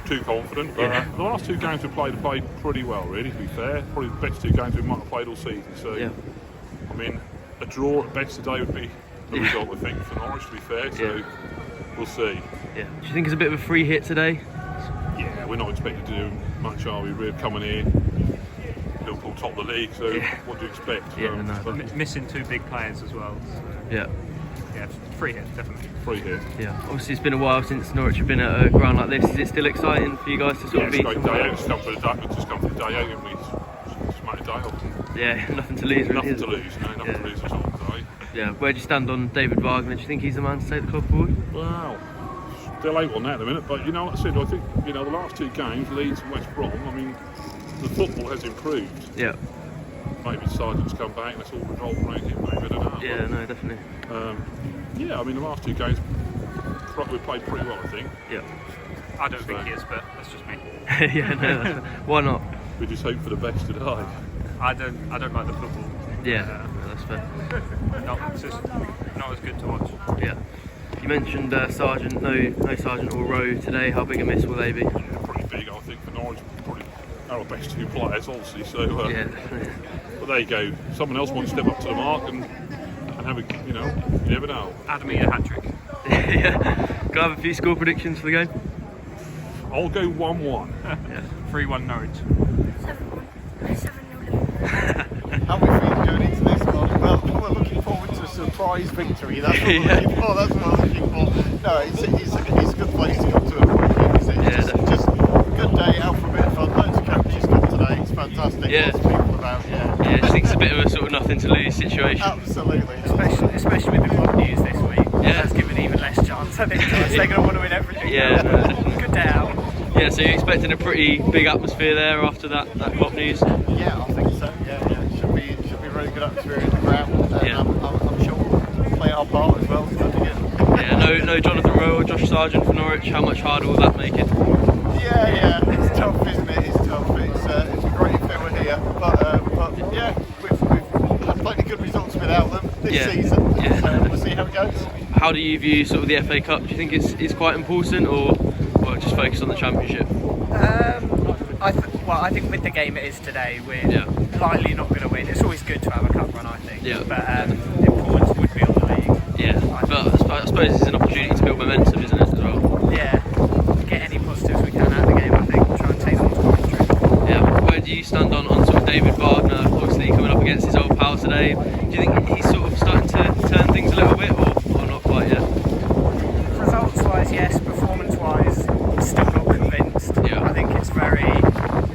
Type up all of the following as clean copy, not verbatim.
too confident. But the last two games we played pretty well, really, to be fair. Probably the best two games we might have played all season. So, I mean, a draw at best today would be the result, I think, for Norwich, to be fair. So, we'll see. Yeah. Do you think it's a bit of a free hit today? Yeah, we're not expected to do much, are we? We're coming in. Liverpool top of the league, so what do you expect? Missing two big players as well. So. Yeah. Yeah, free hit, definitely. Free hit. Yeah. Obviously, it's been a while since Norwich have been at a ground like this. Is it still exciting for you guys to sort of be? It's a great day out. Just come for the day out, and we just make a day of it. Yeah, nothing to lose. Nothing to lose. No, nothing to lose at all today. Yeah. Where do you stand on David Wagner? Do you think he's the man to take the club forward? Well, they're late on that at the minute, but like I said, I think the last two games, Leeds and West Brom. I mean, the football has improved. Yeah. Maybe Sargent's come back and it's all revolved around him, maybe, I don't know. Yeah, no, definitely. I mean, the last two games we played pretty well, I think. Yeah. I don't think he is, but that's just me. Yeah, no, why not? We just hope for the best today. I don't like the football. Yeah, that's fair. It's just not as good to watch. Yeah. You mentioned Sargent, no Sargent or Rowe today. How big a miss will they be? Yeah, pretty big, I think, for Norwich. Probably our best two players, obviously. So, but there you go. Someone else might step up to the mark and have a, you never know. Adam eat a hat trick. Yeah. Can I have a few score predictions for the game? I'll go 1-1. 3-1 Norwich. 7-0. How are we feeling going into this one? Well, we're looking forward to a surprise victory. That's what we're looking for. That's what we're looking for. No, it's a good place to come to a point. It's just a good day out for a bit of fun. Loads of coaches come today. It's fantastic. Yeah. Lots of people about. Yeah, I think it's a bit of a sort of nothing to lose situation. Absolutely. Especially with the club news this week. Yeah. That's given even less chance. I think they're going to want to win everything. Yeah, no, definitely. Good day out. Yeah, so you're expecting a pretty big atmosphere there after that club news? Yeah, I think so. Yeah. It should be really good atmosphere in the ground. I'm sure we'll play our part as well. Yeah, no Jonathan Rowe or Josh Sargent for Norwich. How much harder will that make it? Yeah, it's tough, isn't it? It's tough. It's a great if they were here, but yeah, we've had plenty of good results without them this season. Yeah. So we'll see how it goes. How do you view sort of the FA Cup? Do you think it's quite important, or just focus on the Championship? I think with the game it is today, we're likely not going to win. It's always good to have a cup run, I think. Yeah. But the importance would be on the league. Yeah, but I suppose it's an opportunity to build momentum, isn't it, as well? Yeah. Get any positives we can out of the game, I think. Try and take them to victory. Yeah. Where do you stand on sort of David Wagner? Obviously coming up against his old pal today. Do you think he's sort of starting to turn things a little bit, or not quite yet? Results-wise, yes. Performance-wise, still not convinced. Yeah. I think it's very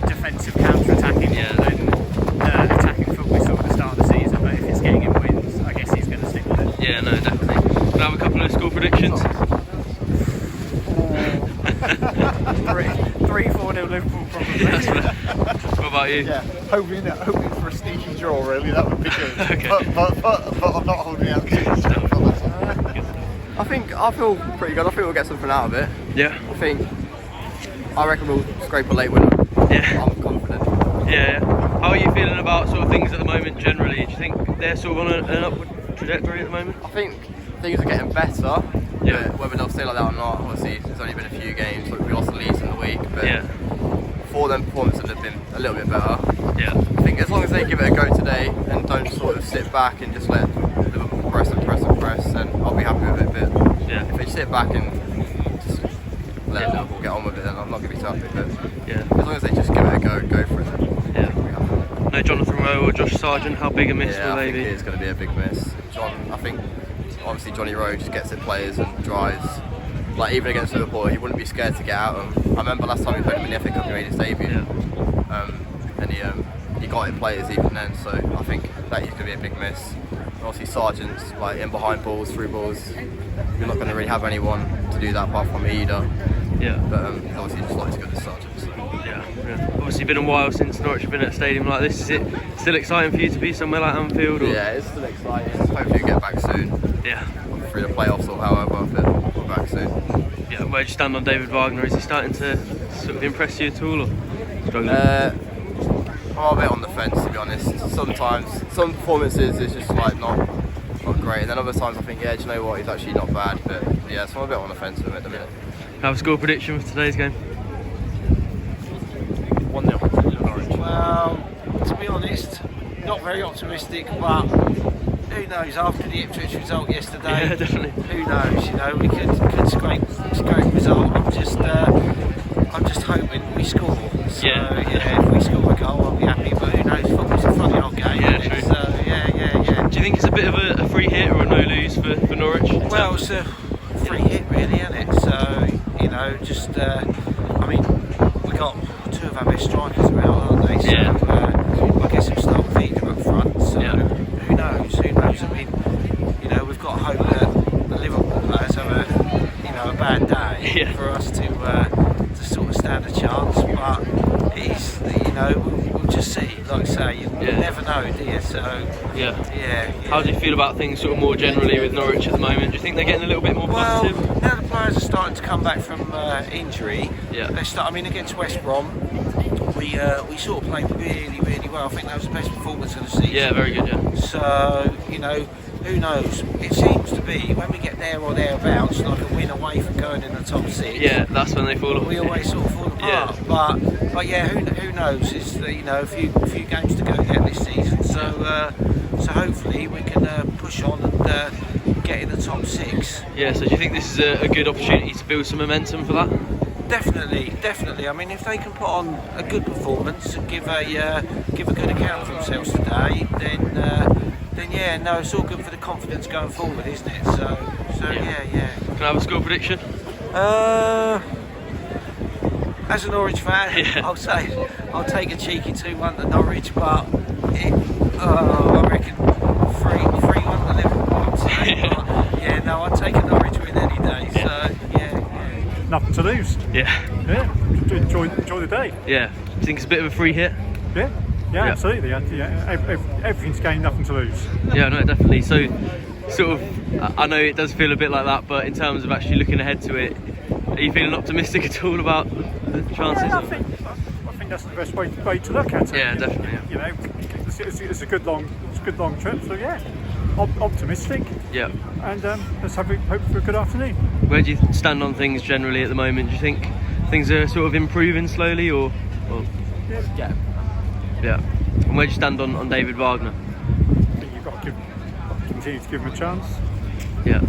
defensive, counter-attacking than the attacking football we saw at the start of the season. But if it's getting him wins, I guess he's going to stick with it. Yeah, no, definitely. Can I have a couple of score predictions? 3-4 Liverpool probably. What about you? Yeah, hoping for a sneaky draw. Really, that would be good. Okay. But I'm not holding out too much. I feel pretty good. I think we'll get something out of it. Yeah. I reckon we'll scrape a late winner. Yeah. I'm confident. Yeah. How are you feeling about sort of things at the moment generally? Do you think they're sort of on an upward trajectory at the moment? I think things are getting better. Yeah. But whether they'll stay like that or not, obviously there's only been a few games. We lost the Leeds in the week, but before them performances have been a little bit better. Yeah. I think as long as they give it a go today and don't sort of sit back and just let Liverpool press, then I'll be happy with it. But if they sit back and just let Liverpool get on with it, then I'm not going to be too happy. But as long as they just give it a go for it. Then No Jonathan Rowe or Josh Sargent. How big a miss will they be? I think it's going to be a big miss. I think obviously Johnny Rowe just gets at players and drives. Like even against Liverpool, he wouldn't be scared to get at them. I remember last time he played him in the FA Cup, he made his debut, and he got at players even then. So I think that is going to be a big miss. And obviously Sargent's like in behind balls, through balls. You're not going to really have anyone to do that apart from either. Yeah. But obviously just not as good as Sargent. So. Yeah. Obviously been a while since Norwich have been at a stadium like this. Is it still exciting for you to be somewhere like Anfield? Or? Yeah, it's still exciting. Hopefully we get back soon. Yeah. Through the playoffs or however, but we're back soon. Yeah. Where do you stand on David Wagner? Is he starting to sort of impress you at all, or struggling? I'm a bit on the fence, to be honest. Sometimes some performances is just like not great, and then other times I think, do you know what, he's actually not bad. But yeah, so I'm a bit on the fence with him at the minute. Have a score prediction for today's game? 1-0 Norwich. Well, to be honest, not very optimistic, but who knows? After the Ipswich result yesterday, Yeah, definitely. Who knows? You know, we could scrape a result. I'm just hoping we score. So, Yeah. if we score a goal, I'll be happy. But who knows? Football's a funny old game. Yeah, isn't it? true. So yeah. Do you think it's a bit of a free hit or a no lose for Norwich? Well, it's a free hit, really, isn't it? So, you know, just, I mean, we got two of our best strikers are out, aren't they? So, I guess it'll start feeding them up front. So, who knows? I mean, you know, we've got to hope that the Liverpool players have a bad day for us to sort of stand a chance. But it's, you know, we'll just see. Like I say, you never know, do you? So, yeah. How do you feel about things sort of more generally with Norwich at the moment? Do you think they're getting a little bit more positive? Well, now the players are starting to come back from injury. I mean, against West Brom, we sort of played really, really well. I think that was the best performance of the season. Yeah, very good. Yeah. So, you know, who knows? It seems to be when we get there or thereabouts, like a win away from going in the top 6. Yeah, that's when they fall apart. We always sort of fall apart. But yeah, who knows? It's you know a few games to go yet this season. So hopefully we can push on and get in the top 6. Yeah. So do you think this is a good opportunity to build some momentum for that? Definitely. I mean, if they can put on a good performance and give a good account of themselves today, then yeah, no, it's all good for the confidence going forward, isn't it? So yeah. Can I have a score prediction? As a Norwich fan, I'll take a cheeky 2-1 to Norwich, but I reckon 3-1 to Liverpool. I'd say. But, yeah, no, I'd take a Norwich win any day. So yeah. Nothing to lose. Yeah. Enjoy the day. Yeah. Do you think it's a bit of a free hit? Yeah, absolutely. Everything's gained, nothing to lose. Yeah, no, definitely. So, sort of, I know it does feel a bit like that, but in terms of actually looking ahead to it, are you feeling optimistic at all about the chances? I think that's the best way to look at it. Yeah, definitely. Yeah. You know, it's a good long trip. So yeah, optimistic. Yeah. And let's hope for a good afternoon. Where do you stand on things generally at the moment? Do you think things are sort of improving slowly, or? Yeah. And where do you stand on David Wagner? I think you've got to continue to give him a chance. Yeah.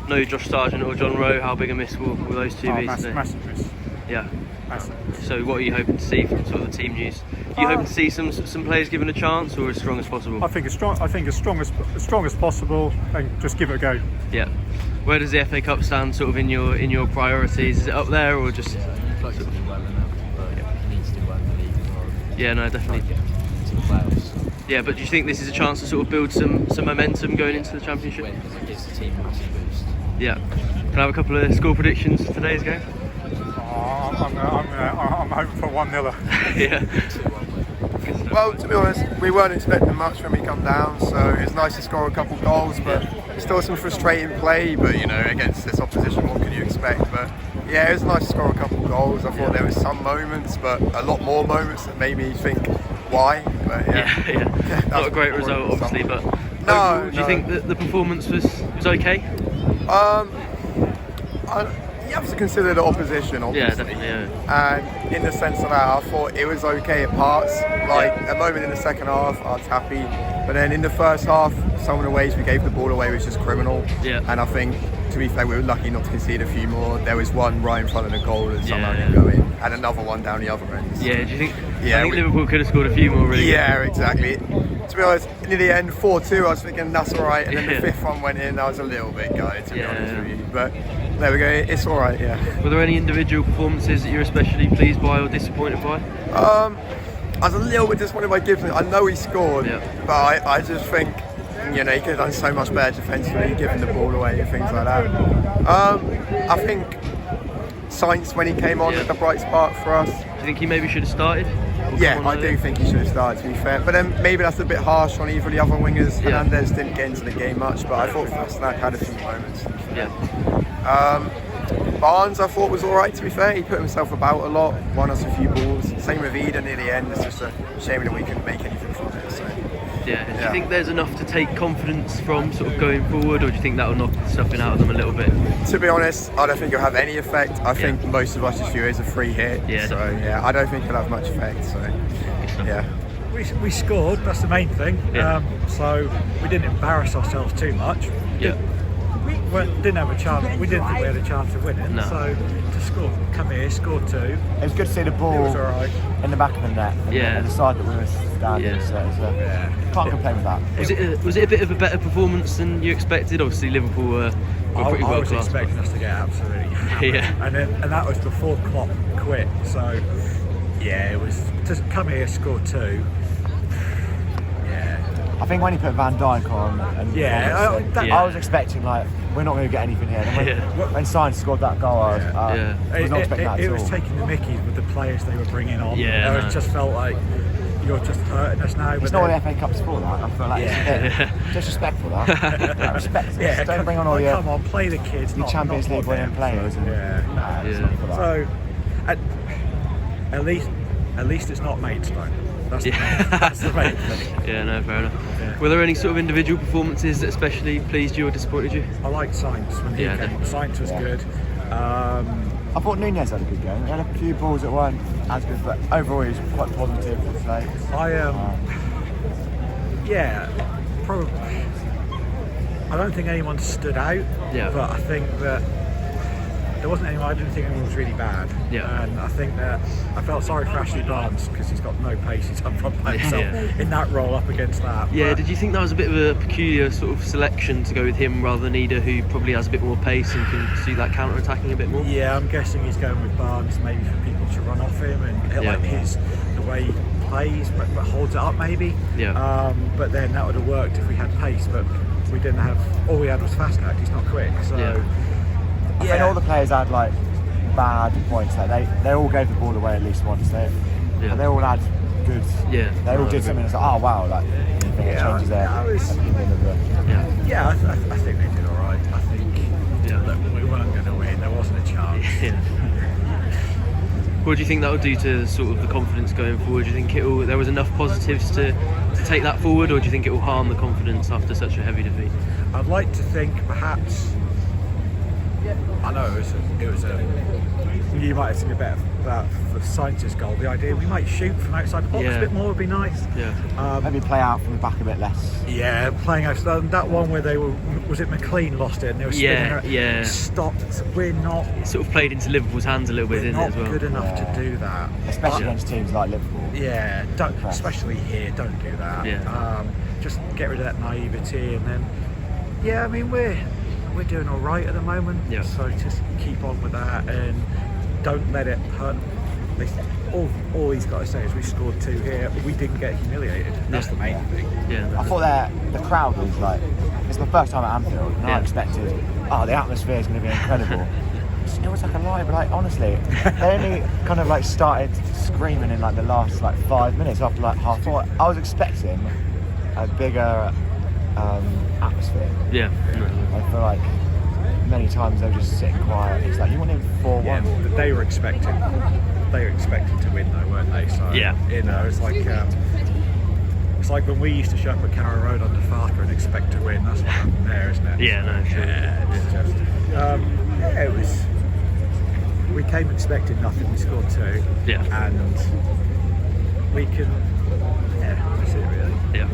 No Josh Sargent or John Rowe, how big a miss will those two be today? Massive miss. Yeah. Massive. So what are you hoping to see from sort of the team news? Are you hoping to see some players given a chance, or as strong as possible? I think as strong as possible, and just give it a go. Yeah. Where does the FA Cup stand sort of in your priorities? Is it up there or just? Yeah, no, definitely. Yeah, but do you think this is a chance to sort of build some momentum going into the Championship? Yeah. Can I have a couple of score predictions for today's game? I'm hoping for 1-0. Yeah. Well, to be honest, we weren't expecting much when we come down, so it's nice to score a couple goals, but still some frustrating play. But you know, against this opposition, what can you expect? But yeah, it was nice to score a couple goals. I thought there were some moments, but a lot more moments that made me think, why? But yeah. Not a great result, obviously, but no. Do you think that the performance was okay? You have to consider the opposition, obviously. Yeah, definitely. Yeah. And in the sense of that, I thought it was okay at parts. Like a moment in the second half, I was happy. But then in the first half, some of the ways we gave the ball away was just criminal. Yeah. And I think, to be fair, we were lucky not to concede a few more. There was one right in front of the goal that somehow didn't go in, and another one down the other end. Yeah. Do you think? Yeah, I think Liverpool could have scored a few more. Really. Yeah, exactly. To be honest, near the end, 4-2, I was thinking that's all right, and then the fifth one went in. I was a little bit gutted, to be honest with you. But there we go. It's all right. Yeah. Were there any individual performances that you're especially pleased by or disappointed by? I was a little bit disappointed by Gibson. I know he scored, but I just think, you know, he could have done so much better defensively, giving the ball away and things like that. I think Sainz, when he came on, was the bright spark for us. Do you think he maybe should have started? Yeah, I do think he should have started, to be fair. But then maybe that's a bit harsh on either of the other wingers. Hernandez didn't get into the game much, but I thought Fastnack had a few moments. Yeah. Barnes, I thought, was all right, to be fair. He put himself about a lot, won us a few balls. Same with Eden near the end. It's just a shame that we couldn't make anything from it. So Yeah. Do you Yeah. think there's enough to take confidence from sort of going forward, or do you think that will knock something out of them a little bit? To be honest, I don't think it'll have any effect. I think most of us just view it as a free hit. Yeah, So yeah, I don't think it'll have much effect. So yeah. We scored, that's the main thing. Yeah. So we didn't embarrass ourselves too much. Yeah. We didn't have a chance. We didn't think we had a chance of winning. No. So to score, come here, score 2. It was good to see the It ball was alright. in the back of the net and Yeah. the side that we were standing. Yeah. So it's, can't complain with that. Was it a bit of a better performance than you expected? Obviously, Liverpool were pretty I well was classed. expecting us to get absolutely hammered. Yeah. And that was before Klopp quit. So yeah, it was to come here, score 2. I think when he put Van Dijk on, and Yeah, I was expecting like we're not going to get anything here. And when Sainz scored that goal, I was not expecting that at It all. was taking the mickey with the players they were bringing on. Yeah, It just felt like you're just hurting us now. It's not what the FA Cup's for, that. I feel like it's a bit disrespectful. That like, respect. Yeah, Don't bring on all your come on, play the kids. your Champions League winning players. And, it's not for that. So, at least it's not Maidstone. That's the main thing. Yeah, no, fair enough. Yeah. Were there any sort of individual performances that especially pleased you or disappointed you? I liked Sainz when he came. definitely. Sainz was good. I thought Nunez had a good game. He had a few balls that weren't as good, but overall he was quite positive. So, Probably. I don't think anyone stood out. Yeah. But I think that there wasn't anyone. I didn't think anyone was really bad. Yeah. And I think that I felt sorry for Ashley Barnes because he's got no pace. He's up front by himself in that role up against that. Yeah, But did you think that was a bit of a peculiar sort of selection to go with him rather than Ida, who probably has a bit more pace and can see that counter-attacking a bit more? Yeah, I'm guessing he's going with Barnes maybe for people to run off him and like the way he plays, but holds it up maybe. Yeah. But then that would have worked if we had pace, but we didn't have. All we had was fast act. He's not quick, so. I think all the players had like bad points. Like they all gave the ball away at least once. They all had good. Yeah. They all did something that's like, oh wow, like changes there. I think they did all right. I think look, we weren't going to win. There wasn't a chance. What do you think that will do to sort of the confidence going forward? Do you think there was enough positives to take that forward, or do you think it will harm the confidence after such a heavy defeat? I'd like to think perhaps. I know it was a. You might have seen a bit about the Sainz's goal. The idea we might shoot from outside the box a bit more would be nice. Yeah. Maybe play out from the back a bit less. Yeah, playing out. That one where they were. Was it McLean lost it? And they were spinning around. Yeah. Stopped. We're not. It sort of played into Liverpool's hands a little bit, didn't it, as well? Not good enough to do that, especially against teams like Liverpool. Yeah, don't. Especially here, don't do that. Yeah. Just get rid of that naivety, and then. Yeah, I mean we're doing all right at the moment. Yeah. So just keep on with that and don't let it hurt. All he's got to say is we scored 2 here. We didn't get humiliated. That's the main thing. Yeah. I thought the crowd was like, it's the first time at Anfield, and I expected, the atmosphere is going to be incredible. It was like a lie, but like honestly, they only kind of like started screaming in like the last like 5 minutes after like half. I was expecting a bigger atmosphere. Yeah. No. I feel like many times they were just sitting quiet. It's like you want him 4-1. Yeah, they were expecting to win though, weren't they? So it's like when we used to show up at Carrow Road under Farker and expect to win. That's what happened there, isn't it? Yeah, no, sure. Yeah, it was. We came expecting nothing. We scored 2. Yeah. And we can. Yeah, that's it really. Yeah.